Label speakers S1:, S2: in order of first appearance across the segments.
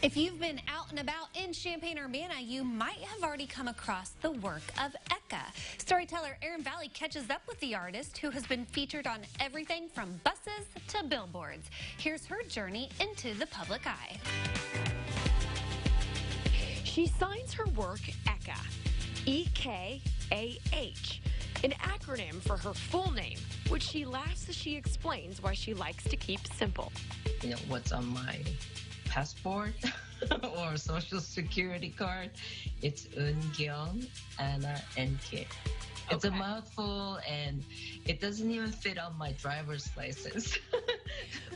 S1: If you've been out and about in Champaign-Urbana, you might have already come across the work of Ekah. Storyteller Erin Valley catches up with the artist who has been featured on everything from buses to billboards. Here's her journey into the public eye.
S2: She signs her work Ekah, E-K-A-H, an acronym for her full name, which she laughs as she explains why she likes to keep simple.
S3: You know, what's on my passport or social security card? It's Eun Anna NK. It's a mouthful, and it doesn't even fit on my driver's license.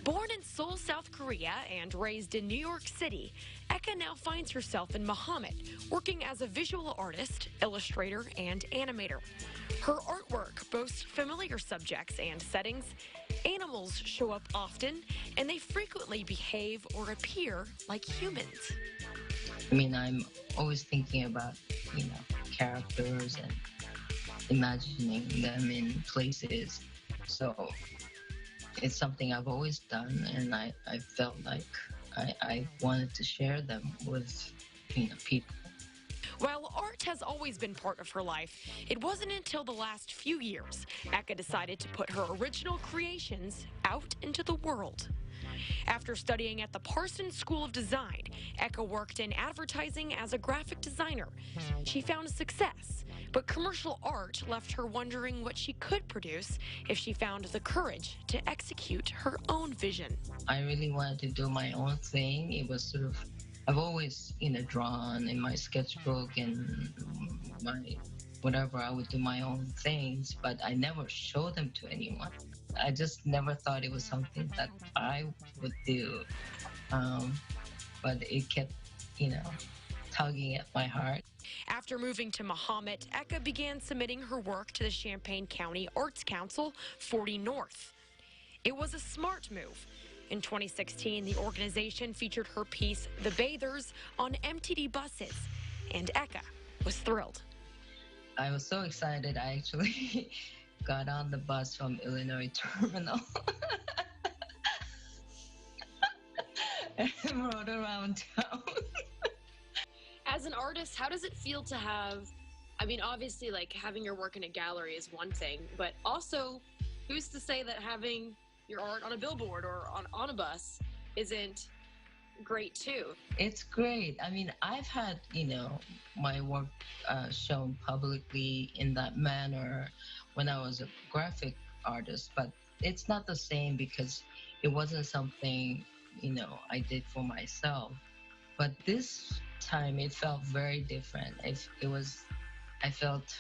S2: Born in Seoul, South Korea, and raised in New York City, Ekah now finds herself in Muhammad, working as a visual artist, illustrator, and animator. Her artwork boasts familiar subjects and settings. Animals show up often, and they frequently behave or appear like humans.
S3: I mean, I'm always thinking about, characters and imagining them in places. So it's something I've always done, and I felt like I wanted to share them with, people.
S2: While art has always been part of her life, it wasn't until the last few years Ekah decided to put her original creations out into the world. After studying at the Parsons School of Design, Ekah worked in advertising as a graphic designer. She found success, but commercial art left her wondering what she could produce if she found the courage to execute her own vision.
S3: I really wanted to do my own thing. It was sort of, I've always, drawn in my sketchbook and my whatever. I would do my own things, but I never showed them to anyone. I just never thought it was something that I would do. But it kept, tugging at my heart.
S2: After moving to Muhammad, Ekah began submitting her work to the Champaign County Arts Council 40 North. It was a smart move. In 2016, the organization featured her piece, The Bathers, on MTD buses, and Ekah was thrilled.
S3: I was so excited, I actually got on the bus from Illinois Terminal and rode around town.
S4: As an artist, how does it feel to have, obviously, like, having your work in a gallery is one thing, but also, who's to say that having your art on a billboard or on a bus isn't great too?
S3: It's great. I've had, my work shown publicly in that manner when I was a graphic artist, but it's not the same because it wasn't something, I did for myself. But this time it felt very different. I felt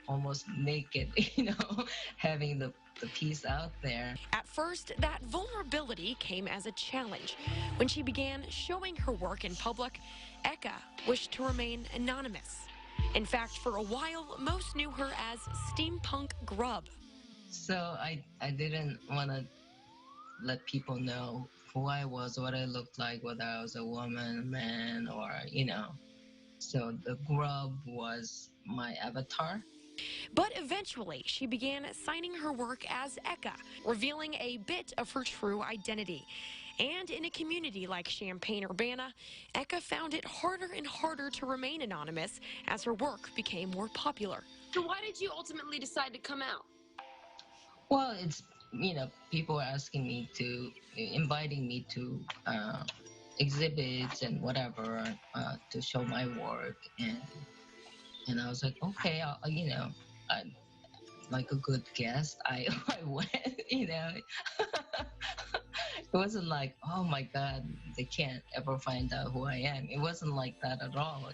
S3: almost naked, having the piece out there.
S2: At first, that vulnerability came as a challenge. When she began showing her work in public, Ekah wished to remain anonymous. In fact, for a while, most knew her as Steampunk Grub.
S3: So I didn't want to let people know who I was, what I looked like, whether I was a woman, a man, or, So the grub was my avatar.
S2: But eventually, she began signing her work as Ekah, revealing a bit of her true identity. And in a community like Champaign-Urbana, Ekah found it harder and harder to remain anonymous as her work became more popular.
S4: So why did you ultimately decide to come out?
S3: Well, it's, people are inviting me to exhibits and whatever to show my work. And I was like, okay, I'm like a good guest. I went, It wasn't like, oh my God, they can't ever find out who I am. It wasn't like that at all,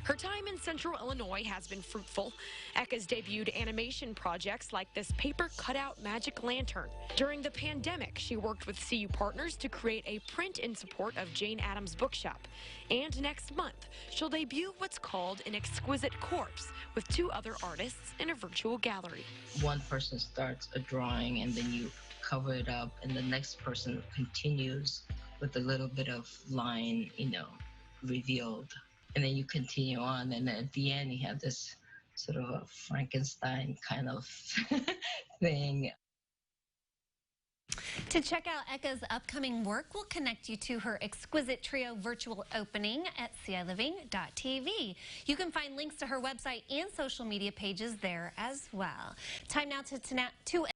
S2: Her time in Central Illinois has been fruitful. Ekah's debuted animation projects like this paper cutout magic lantern. During the pandemic, she worked with CU Partners to create a print in support of Jane Addams' bookshop. And next month, she'll debut what's called an exquisite corpse with 2 other artists in a virtual gallery.
S3: One person starts a drawing and then you cover it up, and the next person continues with a little bit of line, revealed. And then you continue on, and then at the end you have this sort of a Frankenstein kind of thing.
S1: To check out Ekah's upcoming work, we'll connect you to her exquisite trio virtual opening at ciliving.tv. You can find links to her website and social media pages there as well. Time now to